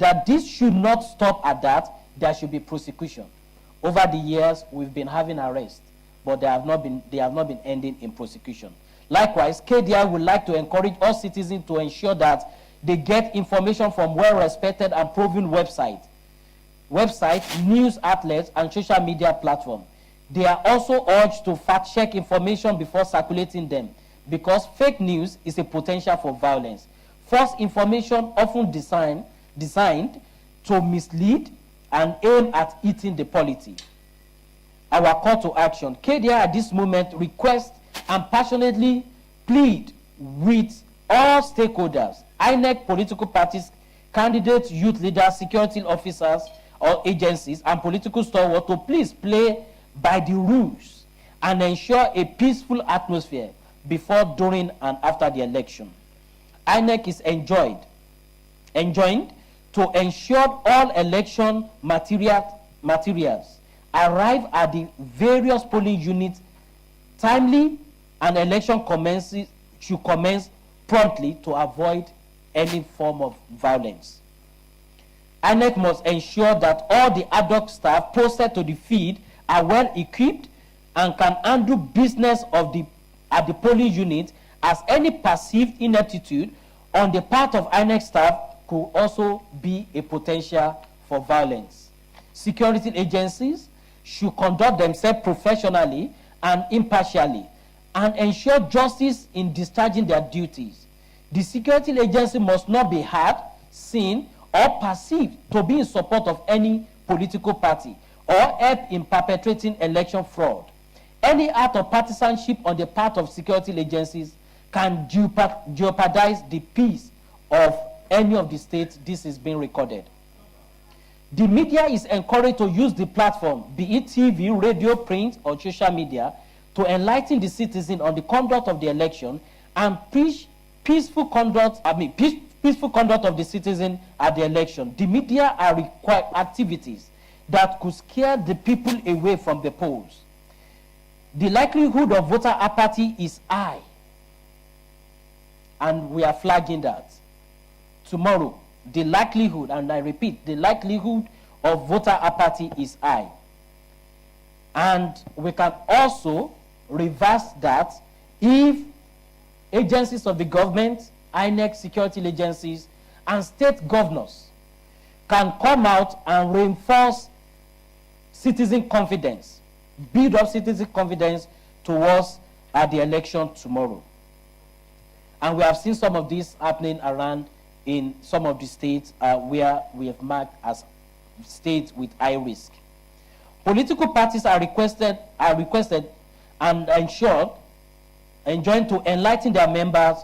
that this should not stop at that. There should be prosecution. Over the years, we've been having arrests, but they have not been ending in prosecution. Likewise, KDI would like to encourage all citizens to ensure that they get information from well-respected and proven websites, news outlets, and social media platforms. They are also urged to fact-check information before circulating them, because fake news is a potential for violence. False information often designed to mislead and aim at eating the polity. Our call to action. KDI at this moment requests and passionately plead with all stakeholders, INEC, political parties, candidates, youth leaders, security officers or agencies, and political stalwarts to please play by the rules and ensure a peaceful atmosphere before, during, and after the election. INEC is enjoined to ensure all election materials arrive at the various polling units timely, and election should commence promptly to avoid any form of violence. INEC must ensure that all the ad hoc staff posted to the field are well equipped and can handle business at the polling unit, as any perceived ineptitude on the part of INEC staff could also be a potential for violence. Security agencies should conduct themselves professionally and impartially and ensure justice in discharging their duties. The security agency must not be heard, seen, or perceived to be in support of any political party or help in perpetrating election fraud. Any act of partisanship on the part of security agencies can jeopardize the peace of any of the states this is being recorded. The media is encouraged to use the platform, be it TV, radio, print, or social media, to enlighten the citizen on the conduct of the election and preach peaceful conduct of the citizen at the election. The media are required activities that could scare the people away from the polls. The likelihood of voter apathy is high, and we are flagging that. Tomorrow, the likelihood, and I repeat, the likelihood of voter apathy is high. And we can also reverse that if agencies of the government, INEC, security agencies, and state governors can come out and reinforce citizen confidence, build up citizen confidence towards the election tomorrow. And we have seen some of this happening around in some of the states where we have marked as states with high risk. Political parties are requested and enjoined to enlighten their members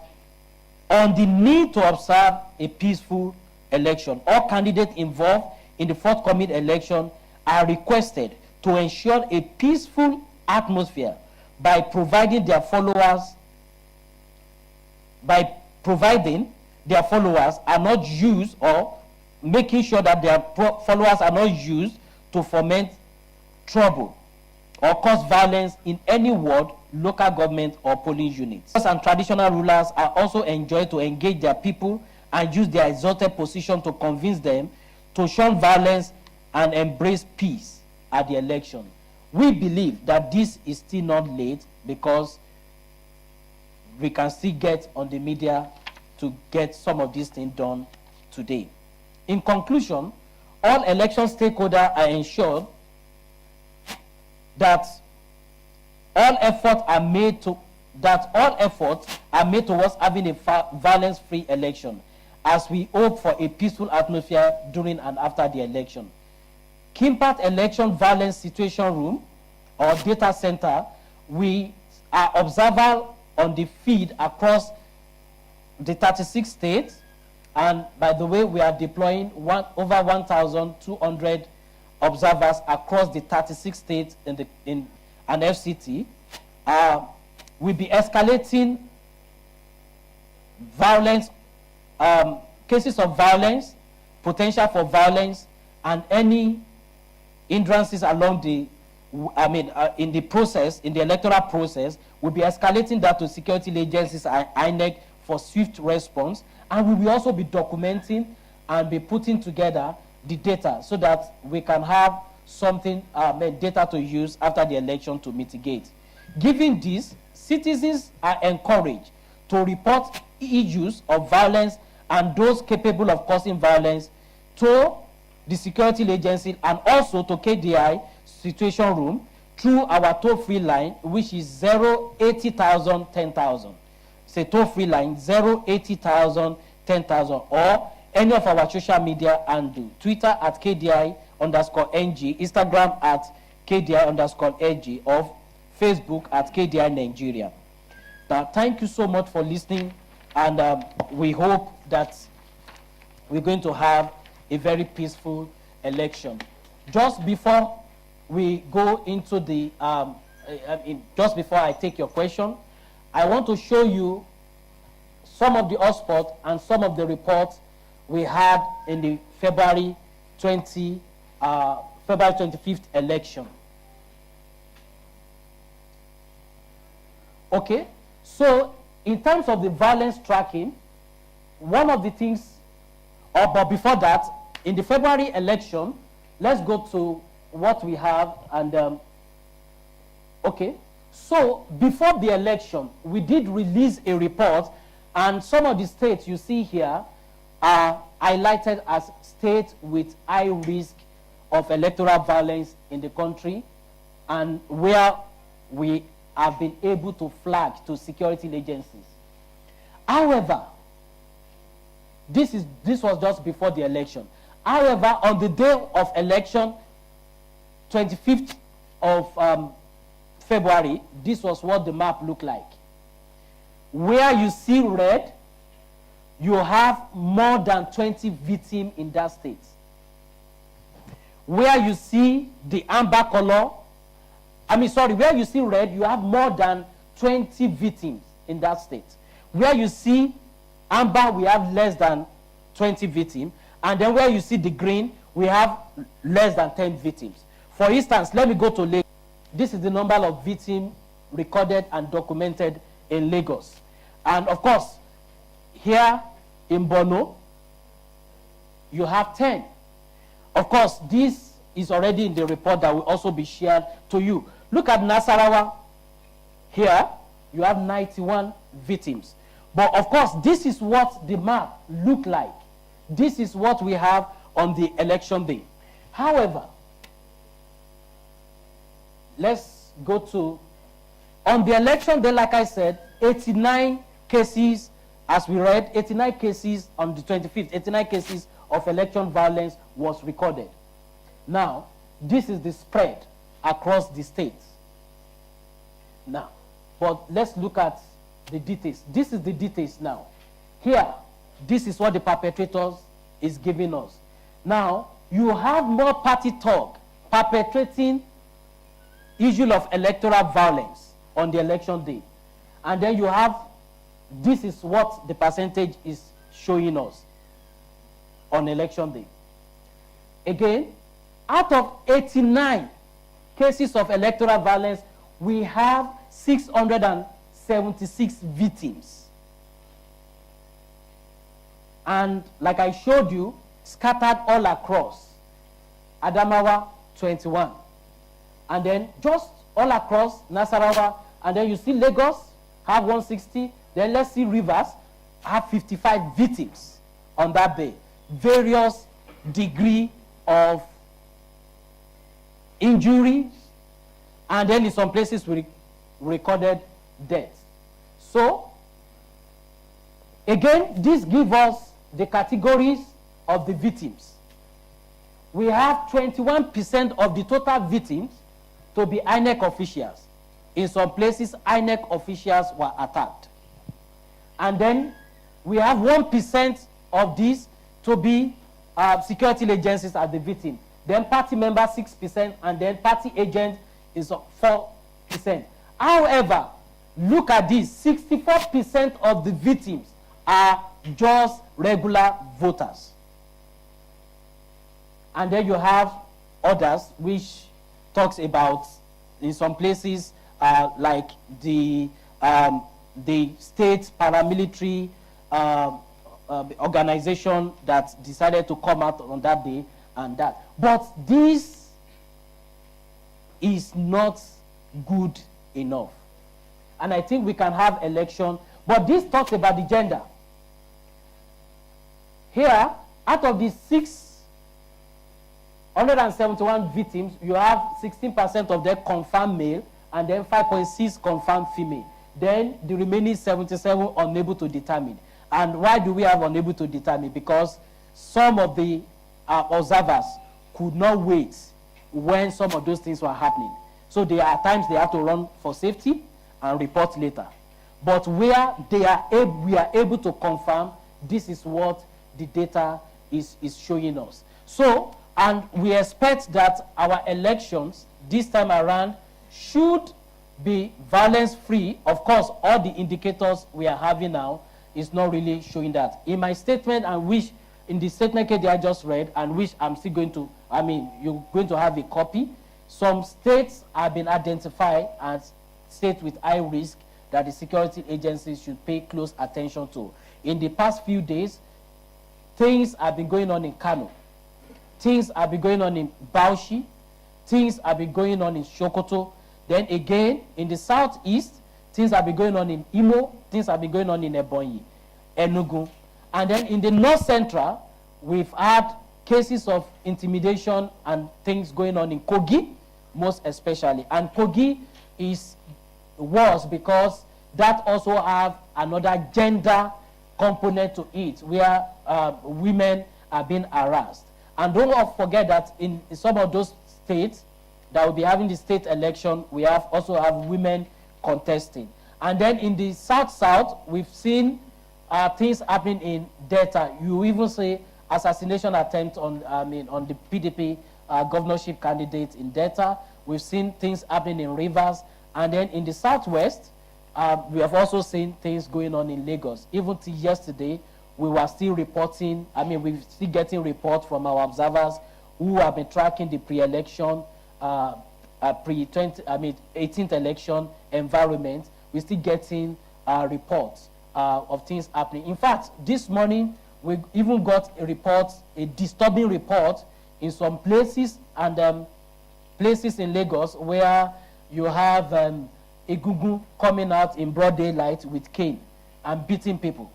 on the need to observe a peaceful election. All candidates involved in the forthcoming election are requested to ensure a peaceful atmosphere by providing their followers are not used, or making sure that their followers are not used to foment trouble or cause violence in any ward, local government, or polling units. And traditional rulers are also enjoined to engage their people and use their exalted position to convince them to shun violence and embrace peace at the election. We believe that this is still not late, because we can still get on the media to get some of these things done today. In conclusion, all election stakeholders are ensured that all efforts are made towards having a violence-free election, as we hope for a peaceful atmosphere during and after the election. Kimpart Election Violence Situation Room or Data Center, we are observers on the feed across the 36 states, and by the way, we are deploying over 1,200 observers across the 36 states in an FCT. We'll be escalating violence, cases of violence, potential for violence, and any hindrances along the, in the process, in the electoral process. We'll be escalating that to security agencies and INEC for swift response, and we will also be documenting and be putting together the data so that we can have something, data to use after the election to mitigate. Given this, citizens are encouraged to report issues of violence and those capable of causing violence to the security agency and also to KDI Situation Room through our toll-free line, which is 080,000 10,000. It's a toll-free line, 080,000 10,000, or any of our social media handle, Twitter at KDI_NG, Instagram at KDI_NG, or Facebook at KDI Nigeria. Now, thank you so much for listening, and we hope that we're going to have a very peaceful election. Just before we go into the, just before I take your question, I want to show you some of the hotspots and some of the reports we had in the February 25th election. Okay, so in terms of the violence tracking, one of the things, but before that, in the February election, let's go to what we have. And okay, so before the election, we did release a report, and some of the states you see here are highlighted as states with high risk of electoral violence in the country, and where we have been able to flag to security agencies. However, this was just before the election. However, on the day of election, 25th of February, this was what the map looked like. Where you see red, you have more than 20 victims in that state. Where you see the amber color, where you see red, you have more than 20 victims in that state. Where you see amber, we have less than 20 victims. And then where you see the green, we have less than 10 victims. For instance, let me go to Lagos. This is the number of victims recorded and documented in Lagos. And of course, here in Borno, you have 10. Of course, this is already in the report that will also be shared to you. Look at Nasarawa. Here, you have 91 victims. But of course, this is what the map looked like. This is what we have on the election day. However, let's go to, on the election day, like I said, 89 cases, as we read, 89 cases on the 25th, 89 cases of election violence was recorded. Now, this is the spread across the states. Now, but let's look at the details. This is the details now. Here, this is what the perpetrators is giving us. Now, you have more party talk perpetrating issue of electoral violence on the election day. And then you have, this is what the percentage is showing us on election day. Again, out of 89 cases of electoral violence, we have 676 victims. And like I showed you, scattered all across. Adamawa, 21. And then just all across Nasarawa, and then you see Lagos have 160. Then let's see Rivers have 55 victims on that day. Various degree of injuries, and then in some places we recorded deaths. So, again, this gives us the categories of the victims. We have 21% of the total victims to be INEC officials. In some places, INEC officials were attacked. And then we have 1% of these to be security agencies as the victim. Then party members 6%, and then party agent is 4%. However, look at this, 64% of the victims are just regular voters. And then you have others which talks about, in some places, like the state paramilitary organization that decided to come out on that day and that. But this is not good enough. And I think we can have election, but this talks about the gender. Here, out of the 671 victims, you have 16% of them confirmed male, and then 5.6 confirmed female. Then the remaining 77 unable to determine. And why do we have unable to determine? Because some of the observers could not wait when some of those things were happening. So there are times they have to run for safety and report later. But where we are able to confirm, this is what the data is showing us. So, and we expect that our elections this time around should be violence-free. Of course, all the indicators we are having now is not really showing that. In my statement, and which in the statement KDI just read, and which I'm still going to, you're going to have a copy, some states have been identified as states with high risk that the security agencies should pay close attention to. In the past few days, things have been going on in Kano. Things have been going on in Bauchi. Things have been going on in Sokoto. Then again, in the southeast, things have been going on in Imo. Things have been going on in Ebonyi, Enugu. And then in the north central, we've had cases of intimidation and things going on in Kogi, most especially. And Kogi is worse because that also have another gender component to it, where women are being harassed. And don't forget that in some of those states that will be having the state election, we also have women contesting. And then in the south, we've seen things happening in Delta. You even see assassination attempt on the PDP governorship candidate in Delta. We've seen things happening in Rivers. And then in the southwest, we have also seen things going on in Lagos. Even till yesterday, we were still reporting, we're still getting reports from our observers who have been tracking the pre-election, 18th election environment. We're still getting reports of things happening. In fact, this morning, we even got a report, a disturbing report in some places, and places in Lagos where you have Egungun coming out in broad daylight with cane and beating people.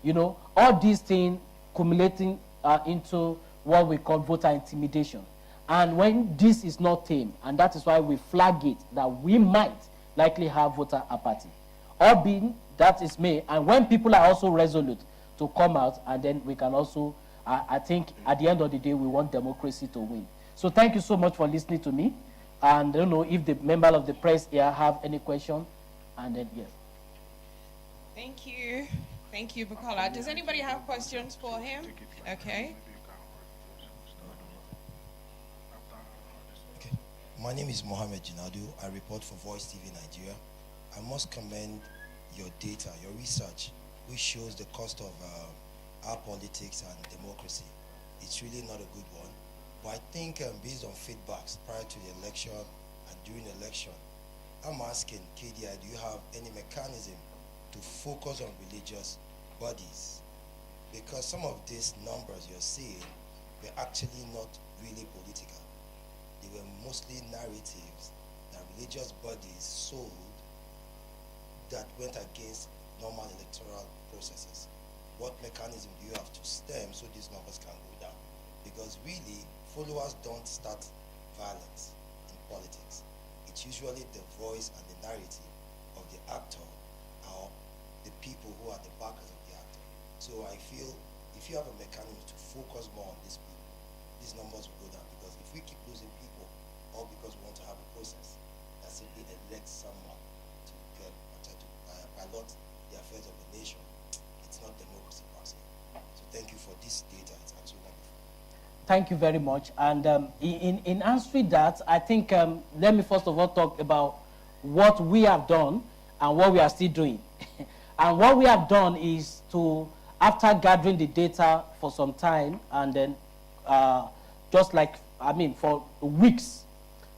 You know, all these things accumulating into what we call voter intimidation. And when this is not tamed, and that is why we flag it, that we might likely have voter apathy. All being that is made, and when people are also resolute to come out, and then we can also, I think at the end of the day, we want democracy to win. So thank you so much for listening to me. And I don't know if the member of the press here have any question, and then yes. Thank you. Thank you, Bukola. Does anybody have questions for him? Okay. My name is Mohammed Jinadu. I report for Voice TV Nigeria. I must commend your data, your research, which shows the cost of our politics and democracy. It's really not a good one. But I think based on feedbacks prior to the election and during the election, I'm asking KDI, do you have any mechanism to focus on religious bodies? Because some of these numbers you're seeing were actually not really political. They were mostly narratives that religious bodies sold that went against normal electoral processes. What mechanism do you have to stem so these numbers can go down? Because really, followers don't start violence in politics. It's usually the voice and the narrative of the actor or the people who are the backers of the actor. So I feel if you have a mechanism to focus more on these people, these numbers will go down. Because if we keep losing people, all because we want to have a process that simply elects someone to get to pilot the affairs of the nation, it's not democracy per se. So thank you for this data. It's actually wonderful. Thank you very much. And in answering that, I think let me first of all talk about what we have done and what we are still doing. And what we have done is to, after gathering the data for some time, and then just like, for weeks.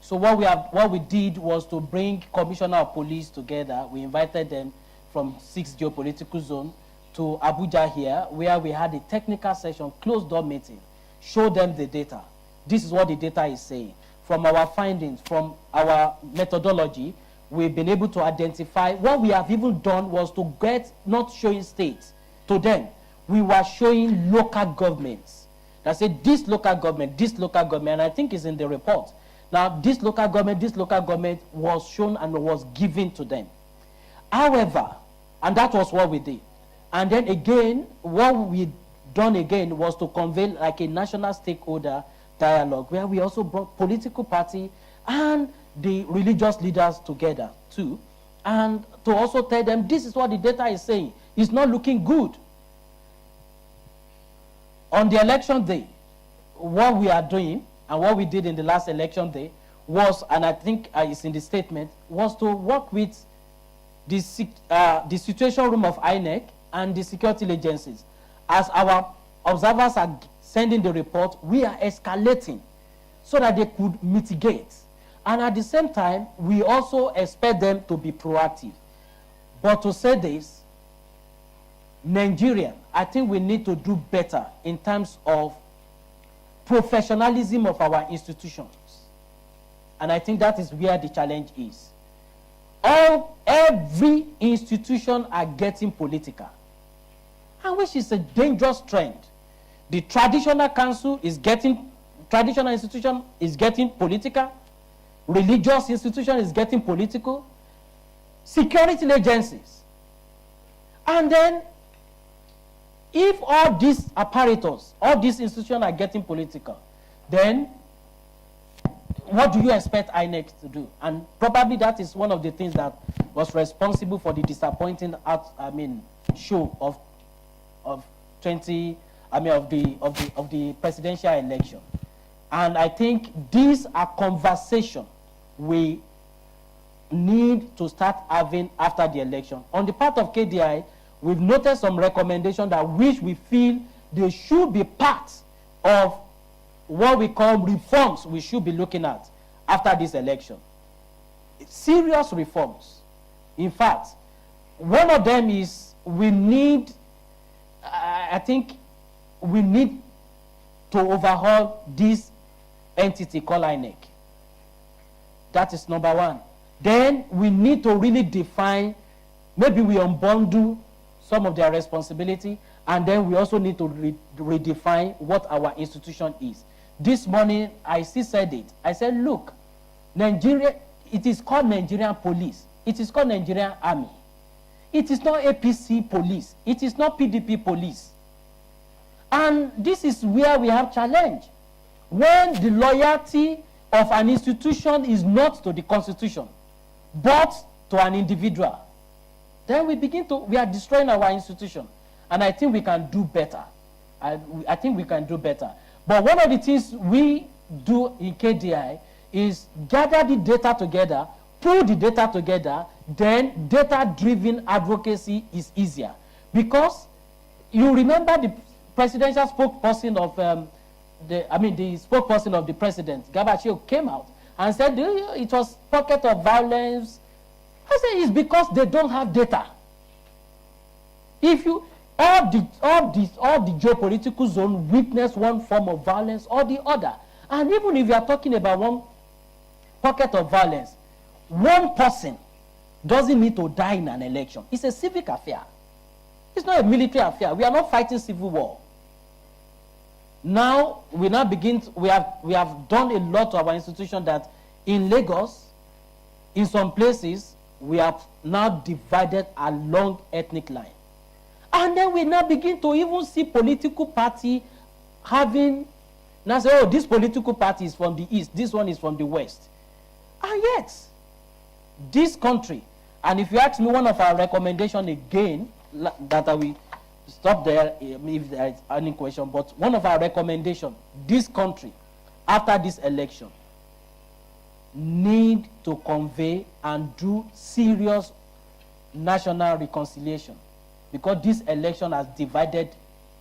So what we did was to bring Commissioner of Police together. We invited them from 6 geopolitical zones to Abuja here, where we had a technical session, closed door meeting, show them the data. This is what the data is saying. From our findings, from our methodology, we've been able to identify. What we have even done was to get, not showing states to them, we were showing local governments. That said, this local government, and I think it's in the report. Now, this local government was shown and was given to them. However, and that was what we did. And then again, what we done again was to convey like a national stakeholder dialogue, where we also brought political party and the religious leaders together too, and to also tell them this is what the data is saying. It's not looking good. On the election day, what we are doing and what we did in the last election day was, and I think it's in the statement, was to work with the situation room of INEC and the security agencies. As our observers are sending the report, we are escalating so that they could mitigate. And at the same time, we also expect them to be proactive. But to say this, Nigeria, I think we need to do better in terms of professionalism of our institutions. And I think that is where the challenge is. Every institution are getting political, and which is a dangerous trend. The traditional council is getting, traditional institution is getting political, religious institution is getting political, security agencies. And then, if all these apparatus, all these institutions are getting political, then what do you expect INEC to do? And probably that is one of the things that was responsible for the disappointing show of the presidential election. And I think these are conversations we need to start having after the election. On the part of KDI, we've noted some recommendations that which we feel they should be part of what we call reforms we should be looking at after this election. Serious reforms. In fact, one of them is we need, I think we need to overhaul this entity called INEC. That is number one. Then we need to really define, maybe we unbundle some of their responsibility, and then we also need to redefine what our institution is. This morning, I still said it. I said, look, Nigeria, it is called Nigerian police. It is called Nigerian army. It is not APC police. It is not PDP police. And this is where we have challenge. When the loyalty of an institution is not to the constitution, but to an individual, then we are destroying our institution. And I think we can do better. I think we can do better. But one of the things we do in KDI is gather the data together, pull the data together, then data-driven advocacy is easier. Because you remember the presidential spokesperson of the spokesperson of the president, Gabachio, came out and said it was pocket of violence. I say it's because they don't have data. If you all the geopolitical zone witness one form of violence or the other, and even if you are talking about one pocket of violence, one person doesn't need to die in an election. It's a civic affair. It's not a military affair. We are not fighting civil war. Now we have done a lot to our institution that in Lagos, in some places, we have now divided along ethnic line. And then we now begin to even see political party having, now say, oh, this political party is from the east, this one is from the west. And yet, this country, and if you ask me one of our recommendations again, that I will stop there if there is any question, but one of our recommendations, this country, after this election, need to convey and do serious national reconciliation, because this election has divided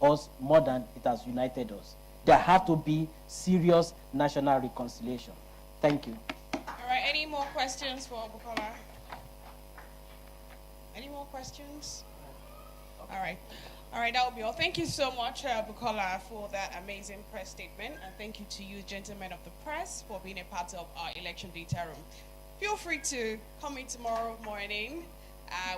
us more than it has united us. There have to be serious national reconciliation. Thank you. All right, any more questions for Bukola? Any more questions? All right. All right, that will be all. Thank you so much, Bukola, for that amazing press statement. And thank you to you, gentlemen of the press, for being a part of our election data room. Feel free to come in tomorrow morning,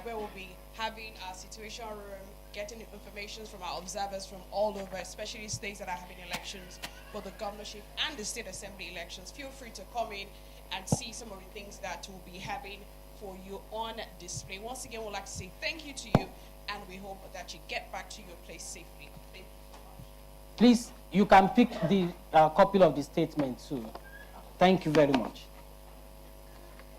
where we'll be having our situation room, getting information from our observers from all over, especially states that are having elections for the governorship and the state assembly elections. Feel free to come in and see some of the things that we'll be having for you on display. Once again, we'd like to say thank you to you, and we hope that you get back to your place safely. Thank you so much. Please, you can pick the copy of the statement too. Thank you very much.